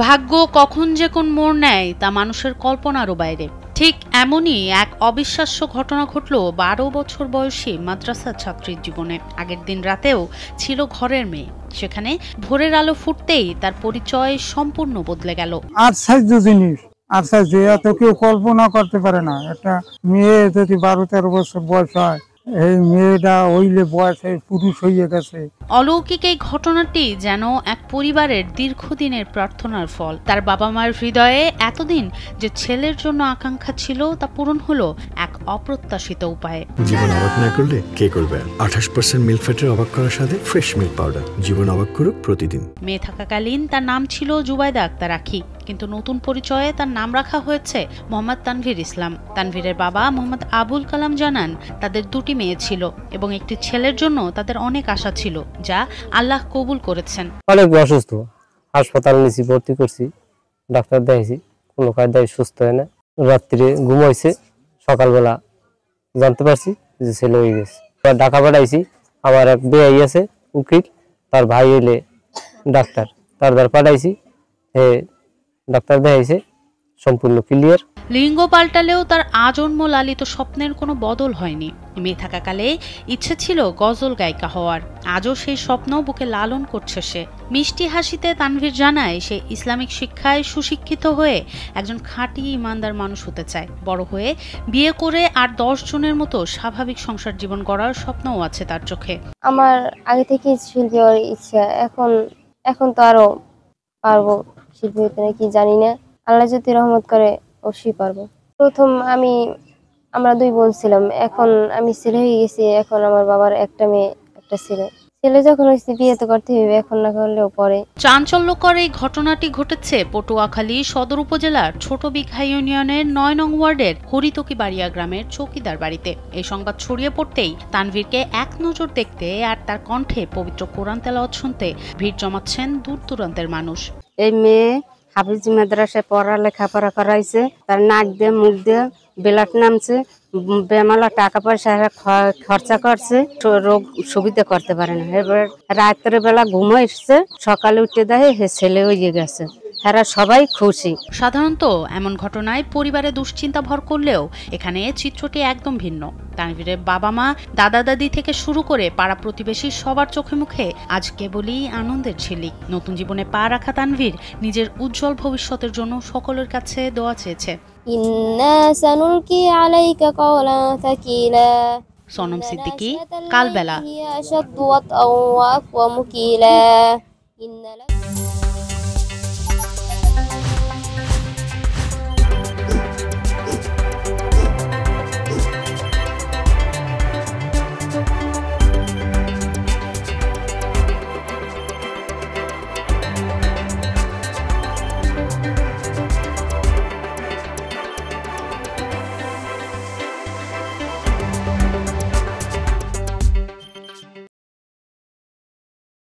ভাগ্য কখন যে কোন মোড় নেয় তা মানুষের কল্পনারও বাইরে। ঠিক এমনই এক অবিশ্বাস্য ঘটনা ঘটল ১২ বছর বয়সী মাদ্রাসা ছাত্রীর জীবনে। আগের দিন রাতেও ছিল ঘরের মেয়ে, সেখানে ভোরের আলো ফুটতেই তার পরিচয় সম্পূর্ণ বদলে গেল। আশ্চর্য জিনিস, আশ্চর্য, এত কেউ কল্পনা করতে পারে না। একটা মেয়ে যদি ১২-১৩ বছর বয়স হয়, এই মেয়েটা হইলে বয়সে পুরুষ হয়ে গেছে। অলৌকিক এই ঘটনাটি যেন এক পরিবারের দীর্ঘদিনের প্রার্থনার ফল। তার বাবা মায়ের হৃদয়ে এতদিন যে ছেলের জন্য আকাঙ্ক্ষা ছিল তা পূরণ হলো এক অপ্রত্যাশিত উপায়ে। জীবন অবাক না করলে কে করবে? ২৮% মিল্ক ফ্যাটের অবাক করার সাথে ফ্রেশ মিল্ক পাউডার। জীবন অবাক করুক প্রতিদিন। মেয়ে থাকাকালীন তার নাম ছিল জুবাইদা আক্তার আখি, কিন্তু নতুন পরিচয়ে তার নাম রাখা হয়েছে মোহাম্মদ তানভীর ইসলাম। তানভীরের বাবা মোহাম্মদ আবুল কালাম জানান, তাদের দুটি মেয়ে ছিল এবং একটি ছেলের জন্য তাদের অনেক আশা ছিল, যা আল্লাহ কবুল করেছেন। অনেক অসুস্থ, হাসপাতাল নিয়েছি, ভর্তি করছি, ডাক্তার দেখাইছি, কোনো কায়দায় সুস্থ হয় না। রাত্রে ঘুমাইছে, সকালবেলা জানতে পারছি যে ছেলে হয়ে গেছে। ঢাকা পাঠাইছি, আমার এক বেয়াই আছে উকিল, তার ভাই এলে ডাক্তার, তার দ্বার পাঠাইছি, ডাক্তার দেখাইছে সম্পূর্ণ ক্লিয়ার। লিঙ্গ পাল্টালেও তার আজন্ম লালিত স্বপ্নের কোনো বদল হয়নি। মেয়ে থাকাকালে ইচ্ছে ছিল গজল গায়িকা হওয়ার, আজও সেই স্বপ্ন বুকে লালন করছে সে। মিষ্টি হাসিতে তানভীর জানায়, সে ইসলামিক শিক্ষায় সুশিক্ষিত হয়ে একজন খাঁটি ইমানদার মানুষ হতে চায়। বড় হয়ে বিয়ে করে আর ১০ জনের মতো স্বাভাবিক সংসার জীবন গড়ার স্বপ্নও আছে তার চোখে। আমার আগে থেকেই শিল্পী হওয়ার ইচ্ছা, এখন তো আরো পারবো শিল্পী হতে নাকি জানি না। আল্লাহ যদি রহমত করে অবশ্যই পারবো। প্রথম আমরা ২ বোন ছিলাম, এখন আমি ছেলে হয়ে গেছি। এখন আমার বাবার একটা মেয়ে একটা ছেলে। ছেলে যখন হয়েছে বিয়ে তো করতে হবে, এখন না করলেও পরে। চাঞ্চল্যকর এই ঘটনাটি ঘটেছে পটুয়াখালী সদর উপজেলার ছোট বিঘা ইউনিয়নের ৯ নং ওয়ার্ডের হরিতকি বাড়িয়া গ্রামের চৌকিদার বাড়িতে। এই সংবাদ ছড়িয়ে পড়তেই তানভীরকে এক নজর দেখতে আর তার কণ্ঠে পবিত্র কোরআন তেলাওয়াত শুনতে ভিড় জমাচ্ছেন দূর দূরান্তের মানুষ। এই মেয়ে হাফিজ মাদ্রাসায় লেখাপড়া করাইছে, তার নাক দিয়ে মুখ দিয়ে বেলাট নামছে, বেমালা টাকা পয়সা খরচা করছে, রোগ সুবিধা করতে পারে না। এবার রাত্রে বেলা ঘুমাইছে, সকালে উঠে দেখে হে ছেলে হয়ে গেছে। এরা সবাই খুশি। সাধারণত এমন ঘটনায় পরিবারে দুশ্চিন্তা ভর করলেও এখানে চিত্রটি একদম ভিন্ন। তানভীরের বাবা মা, দাদা দাদি থেকে শুরু করে পাড়া প্রতিবেশী সবার চোখে মুখে আজ কেবলই আনন্দের ঝিলিক। নতুন জীবনে পা রাখা তানভীর নিজের উজ্জ্বল ভবিষ্যতের জন্য সকলের কাছে দোয়া চেয়েছে। সনম সিদ্দিকী, কালবেলা।